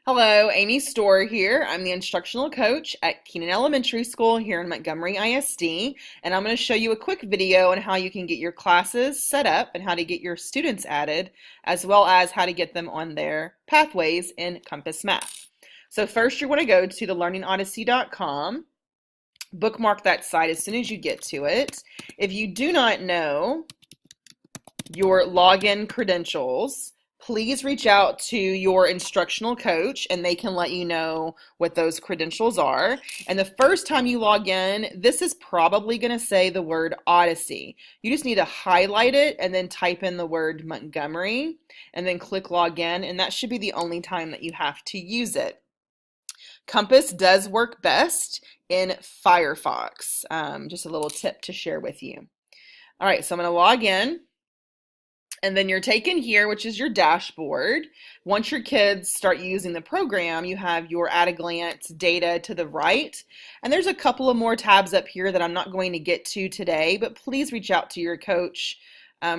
Hello, Amy Storr here. I'm the instructional coach at Keenan Elementary School here in Montgomery ISD, and I'm going to show you a quick video on how you can get your classes set up and how to get your students added, as well as how to get them on their pathways in Compass Math. So first you're going to go to the learningodyssey.com, bookmark that site as soon as you get to it. If you do not know your login credentials, please reach out to your instructional coach and they can let you know what those credentials are. And the first time you log in, this is probably going to say the word Odyssey. You just need to highlight it and then type in the word Montgomery and then click login, and that should be the only time that you have to use it. Compass does work best in Firefox. Just a little tip to share with you. All right, so I'm going to log in. And then you're taken here, which is your dashboard. Once your kids start using the program, you have your at-a-glance data to the right. And there's a couple of more tabs up here that I'm not going to get to today, but please reach out to your coach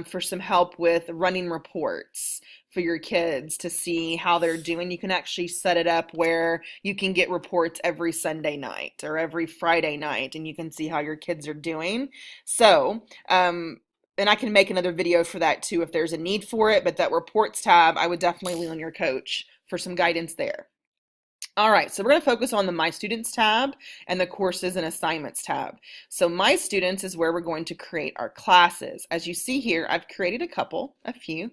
for some help with running reports for your kids to see how they're doing. You can actually set it up where you can get reports every Sunday night or every Friday night, and you can see how your kids are doing. So, and I can make another video for that too if there's a need for it, but that reports tab, I would definitely lean on your coach for some guidance there. All right, so we're going to focus on the My Students tab and the Courses and Assignments tab. So My Students is where we're going to create our classes. As you see here, I've created a few,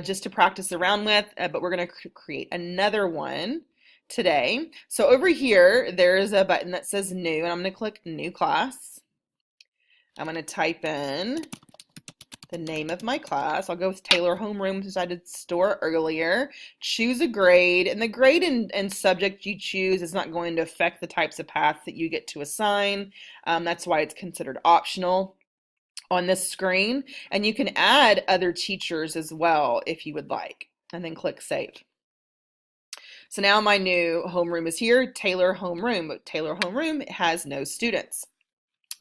just to practice around with, but we're going to create another one today. So over here, there is a button that says New, and I'm going to click New Class. I'm going to type in the name of my class. I'll go with Taylor Homeroom since I did store earlier. Choose a grade, and the grade and subject you choose is not going to affect the types of paths that you get to assign. That's why it's considered optional on this screen. And you can add other teachers as well if you would like, and then click Save. So now my new homeroom is here, Taylor Homeroom, but Taylor Homeroom has no students.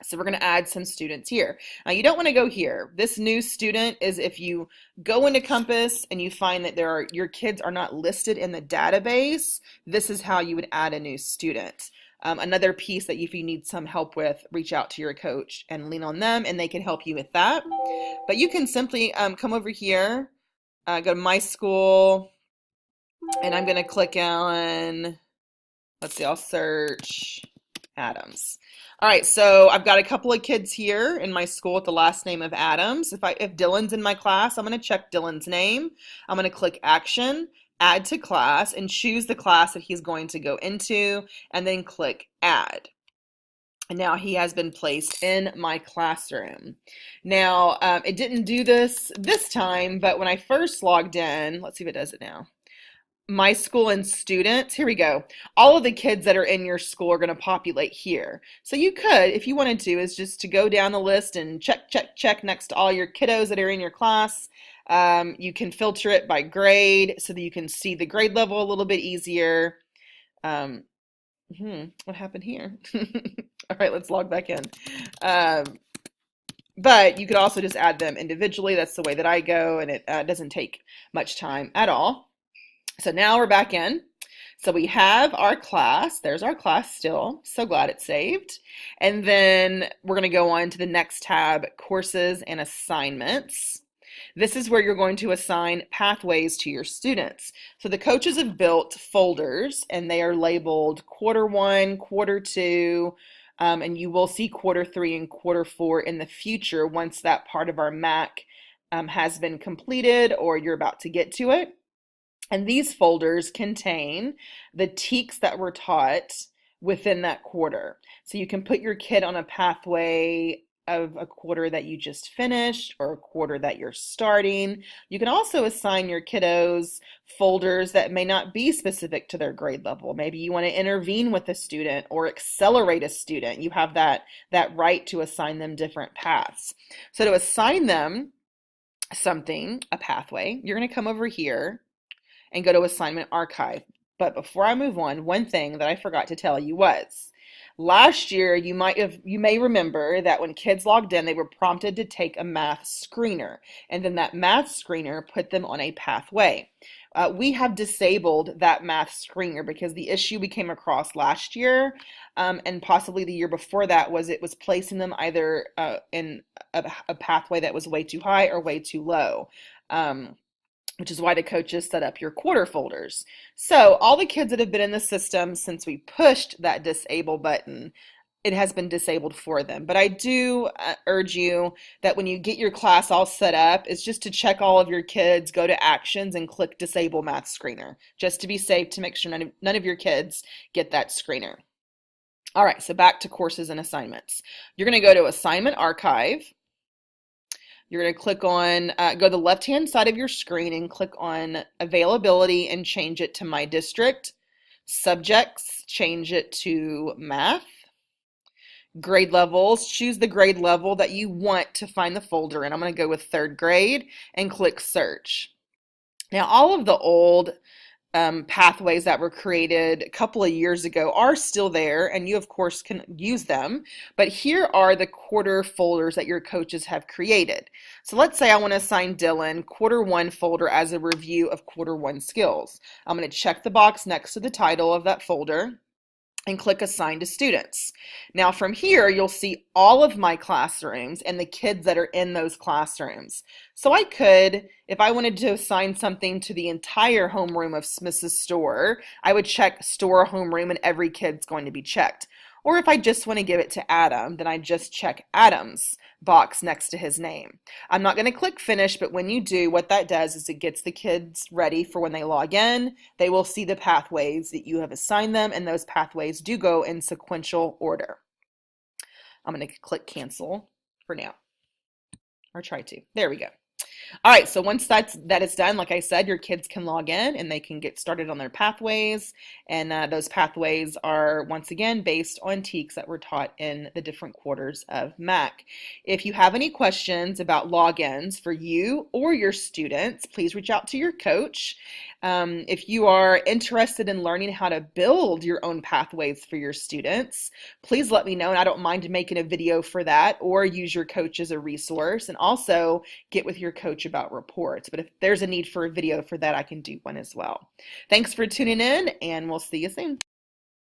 So we're going to add some students here. Now you don't want to go here. This new student is if you go into Compass and you find that your kids are not listed in the database, this is how you would add a new student. Another piece that if you need some help with, reach out to your coach and lean on them and they can help you with that. But you can simply come over here, go to My School, and I'm going to click on, let's see, I'll search Adams. All right, so I've got a couple of kids here in my school with the last name of Adams. If Dylan's in my class, I'm going to check Dylan's name. I'm going to click Action, Add to Class, and choose the class that he's going to go into, and then click Add. And now he has been placed in my classroom. Now, it didn't do this time, but when I first logged in, let's see if it does it now. My School and Students, here we go. All of the kids that are in your school are going to populate here. So you could, if you wanted to, is just to go down the list and check next to all your kiddos that are in your class. You can filter it by grade so that you can see the grade level a little bit easier. What happened here? All right, let's log back in. But you could also just add them individually. That's the way that I go, and it doesn't take much time at all. So now we're back in. So we have our class. There's our class still. So glad it's saved. And then we're going to go on to the next tab, Courses and Assignments. This is where you're going to assign pathways to your students. So the coaches have built folders, and they are labeled Quarter 1, Quarter 2, and you will see Quarter 3 and Quarter 4 in the future once that part of our MAC has been completed or you're about to get to it. And these folders contain the TEKS that were taught within that quarter. So you can put your kid on a pathway of a quarter that you just finished or a quarter that you're starting. You can also assign your kiddos folders that may not be specific to their grade level. Maybe you want to intervene with a student or accelerate a student. You have that right to assign them different paths. So to assign them something, a pathway, you're going to come over here and go to Assignment Archive. But before I move on, one thing that I forgot to tell you was, last year you may remember that when kids logged in, they were prompted to take a math screener, and then that math screener put them on a pathway. We have disabled that math screener because the issue we came across last year and possibly the year before that was it was placing them either in a pathway that was way too high or way too low. Which is why the coaches set up your quarter folders. So all the kids that have been in the system since we pushed that disable button, it has been disabled for them. But I do urge you that when you get your class all set up, is just to check all of your kids, go to actions and click disable math screener, just to be safe, to make sure none of your kids get that screener. All right, so back to courses and assignments. You're going to go to assignment archive. You're going to click on, go to the left-hand side of your screen and click on availability and change it to my district. Subjects, change it to math. Grade levels, choose the grade level that you want to find the folder in. I'm going to go with third grade and click search. Now, all of the old pathways that were created a couple of years ago are still there, and you of course can use them, but here are the quarter folders that your coaches have created. So let's say I want to assign Dylan quarter one folder as a review of quarter one skills. I'm going to check the box next to the title of that folder and click assign to students. Now from here, you'll see all of my classrooms and the kids that are in those classrooms. So I could, if I wanted to assign something to the entire homeroom of Mrs. Store, I would check store homeroom and every kid's going to be checked. Or if I just want to give it to Adam, then I just check Adam's box next to his name. I'm not going to click finish, but when you do, what that does is it gets the kids ready for when they log in. They will see the pathways that you have assigned them, and those pathways do go in sequential order. I'm going to click cancel for now, or try to. There we go. All right, so once that is done, like I said, your kids can log in and they can get started on their pathways. And those pathways are, once again, based on TEKS that were taught in the different quarters of MAC. If you have any questions about logins for you or your students, please reach out to your coach. If you are interested in learning how to build your own pathways for your students, please let me know, and I don't mind making a video for that, or use your coach as a resource, and also get with your coach about reports. But if there's a need for a video for that, I can do one as well. Thanks for tuning in, and we'll see you soon.